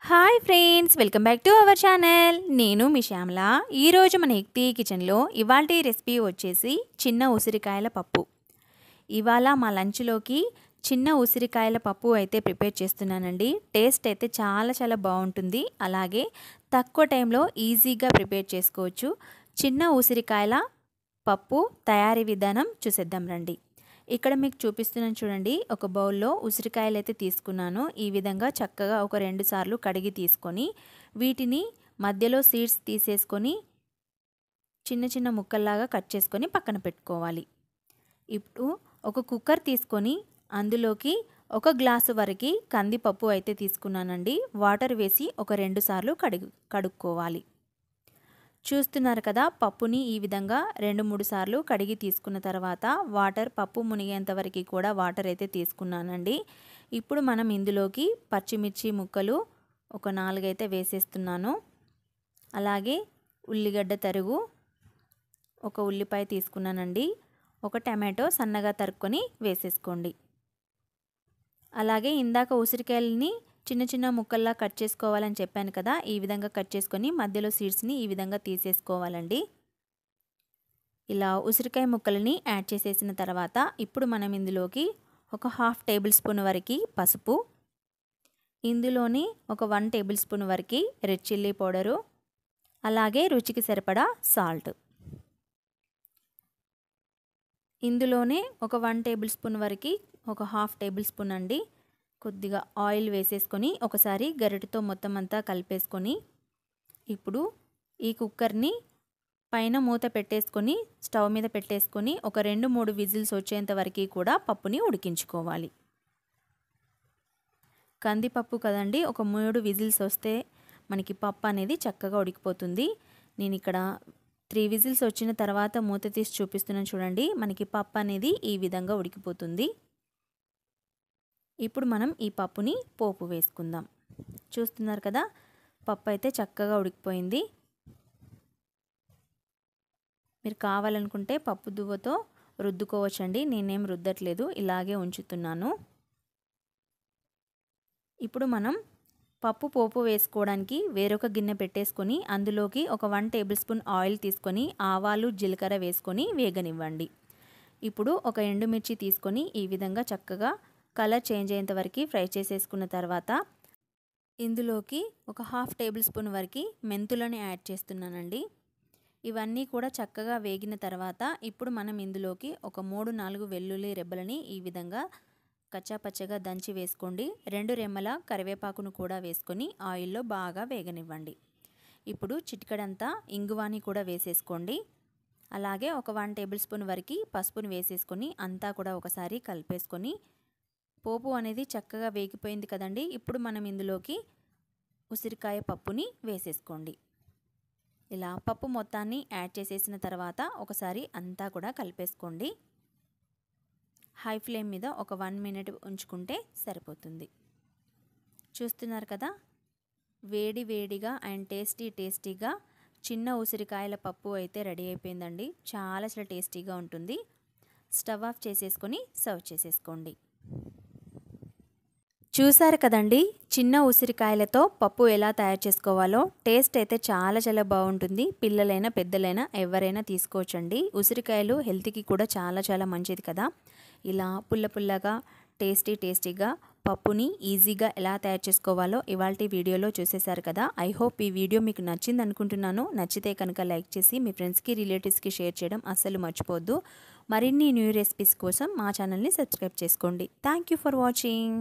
Hi friends, welcome back to our channel. నేను మీ శ్యామల. ఈరోజు మన ఎక్తి కిచెన్లో ఇవాల్టి రెసిపీ వచ్చేసి చిన్న ఉసిరికాయల పప్పు. ఇవాళ మా లంచ్లోకి చిన్న ఉసిరికాయల పప్పు అయితే ప్రిపేర్ చేస్తున్నానండి. టేస్ట్ అయితే చాలా చాలా బాగుంటుంది. అలాగే తక్కువ టైంలో ఈజీగా ప్రిపేర్ చేసుకోవచ్చు. చిన్న ఉసిరికాయల పప్పు తయారీ విధానం చూసేద్దాం రండి. ఇక్కడ మీకు చూపిస్తున్నాను చూడండి. ఒక బౌల్లో ఉసిరికాయలు అయితే తీసుకున్నాను. ఈ విధంగా చక్కగా ఒక 2 సార్లు కడిగి తీసుకొని వీటిని మధ్యలో సీడ్స్ తీసేసుకొని చిన్న చిన్న ముక్కల్లాగా కట్ చేసుకొని పక్కన పెట్టుకోవాలి. ఇప్పుడు ఒక కుక్కర్ తీసుకొని అందులోకి 1 గ్లాసు వరకు కందిపప్పు అయితే తీసుకున్నానండి. వాటర్ వేసి ఒక 2 సార్లు కడుక్కోవాలి. చూస్తున్నారు కదా, పప్పుని ఈ విధంగా 2-3 సార్లు కడిగి తీసుకున్న తర్వాత పప్పు మునిగేంత వరకు కూడా వాటర్ అయితే తీసుకున్నానండి. ఇప్పుడు మనం ఇందులోకి పచ్చిమిర్చి ముక్కలు ఒక 4 అయితే వేసేస్తున్నాను. అలాగే ఉల్లిగడ్డ తరుగు, ఒక ఉల్లిపాయ తీసుకున్నానండి. ఒక టమాటో సన్నగా తరుక్కొని వేసేసుకోండి. అలాగే ఇందాక ఉసిరికాయలని చిన్న చిన్న ముక్కల్లా కట్ చేసుకోవాలని చెప్పాను కదా, ఈ విధంగా కట్ చేసుకొని మధ్యలో సీడ్స్ని ఈ విధంగా తీసేసుకోవాలండి. ఇలా ఉసిరికాయ ముక్కలని యాడ్ చేసేసిన తర్వాత ఇప్పుడు మనం ఇందులోకి ఒక 1/2 టేబుల్ స్పూన్ వరకు పసుపు, ఇందులోని ఒక 1 టేబుల్ స్పూన్ వరకు రెడ్ చిల్లీ పౌడరు, అలాగే రుచికి సరిపడా సాల్ట్, ఇందులోనే ఒక 1 టేబుల్ స్పూన్ వరకు ఒక 1/2 టేబుల్ స్పూన్ అండి కొద్దిగా ఆయిల్ వేసేసుకొని ఒకసారి గరిటెతో మొత్తం అంతా కలిపేసుకొని ఇప్పుడు ఈ కుక్కర్ని పైన మూత పెట్టేసుకొని స్టవ్ మీద పెట్టేసుకొని ఒక 2-3 విజిల్స్ వచ్చేంత వరకు కూడా పప్పుని ఉడికించుకోవాలి. కందిపప్పు కదండి, ఒక 3 విజిల్స్ వస్తే మనకి పప్పు అనేది చక్కగా ఉడికిపోతుంది. నేను ఇక్కడ 3 విజిల్స్ వచ్చిన తర్వాత మూత తీసి చూపిస్తున్నాను చూడండి. మనకి పప్పు అనేది ఈ విధంగా ఉడికిపోతుంది. ఇప్పుడు మనం ఈ పప్పుని పోపు వేసుకుందాం. చూస్తున్నారు కదా, పప్పు అయితే చక్కగా ఉడికిపోయింది. మీరు కావాలనుకుంటే పప్పు దువ్వతో రుద్దుకోవచ్చండి. నేనేం రుద్దట్లేదు, ఇలాగే ఉంచుతున్నాను. ఇప్పుడు మనం పోపు వేసుకోవడానికి వేరొక గిన్నె పెట్టేసుకొని అందులోకి ఒక 1 టేబుల్ స్పూన్ ఆయిల్ తీసుకొని ఆవాలు జీలకర్ర వేసుకొని వేగనివ్వండి. ఇప్పుడు ఒక ఎండుమిర్చి తీసుకొని ఈ విధంగా చక్కగా కలర్ చేంజ్ అయ్యేంత వరకు ఫ్రై చేసేసుకున్న తర్వాత ఇందులోకి ఒక 1/2 టేబుల్ స్పూన్ వరకు మెంతులను యాడ్ చేస్తున్నానండి. ఇవన్నీ కూడా చక్కగా వేగిన తర్వాత ఇప్పుడు మనం ఇందులోకి ఒక 3-4 వెల్లుల్లి రెబ్బలని ఈ విధంగా కచ్చాపచ్చగా దంచి వేసుకోండి. 2 రెమ్మల కరివేపాకును కూడా వేసుకొని ఆయిల్లో బాగా వేగనివ్వండి. ఇప్పుడు చిటికెడంతా ఇంగువాని కూడా వేసేసుకోండి. అలాగే ఒక 1 టేబుల్ స్పూన్ వరకు పసుపుని వేసేసుకొని అంతా కూడా ఒకసారి కలిపేసుకొని పోపు అనేది చక్కగా వేగిపోయింది కదండి. ఇప్పుడు మనం ఇందులోకి ఉసిరికాయ పప్పుని వేసేసుకోండి. ఇలా పప్పు మొత్తాన్ని యాడ్ చేసేసిన తర్వాత ఒకసారి అంతా కూడా కలిపేసుకోండి. హై ఫ్లేమ్ మీద ఒక 1 మినిట్ ఉంచుకుంటే సరిపోతుంది. చూస్తున్నారు కదా, వేడి వేడిగా అండ్ టేస్టీగా చిన్న ఉసిరికాయల పప్పు అయితే రెడీ అయిపోయిందండి. చాలా చాలా టేస్టీగా ఉంటుంది. స్టవ్ ఆఫ్ చేసేసుకొని సర్వ్ చేసేసుకోండి. చూసారు కదండి, చిన్న ఉసిరికాయలతో పప్పు ఎలా తయారు చేసుకోవాలో. టేస్ట్ అయితే చాలా చాలా బాగుంటుంది. పిల్లలైనా పెద్దలైనా ఎవరైనా తీసుకోవచ్చండి. ఉసిరికాయలు హెల్త్కి కూడా చాలా చాలా మంచిది కదా. ఇలా పుల్లగా టేస్టీగా పప్పుని ఈజీగా ఎలా తయారు చేసుకోవాలో ఇవాల్టి వీడియోలో చూసేశారు కదా. ఐ హోప్ ఈ వీడియో మీకు నచ్చింది అనుకుంటున్నాను. నచ్చితే కనుక లైక్ చేసి మీ ఫ్రెండ్స్కి రిలేటివ్స్కి షేర్ చేయడం అస్సలు మర్చిపోవద్దు. మరిన్ని న్యూ రెసిపీస్ కోసం మా ఛానల్ని సబ్స్క్రైబ్ చేసుకోండి. Thank you for watching.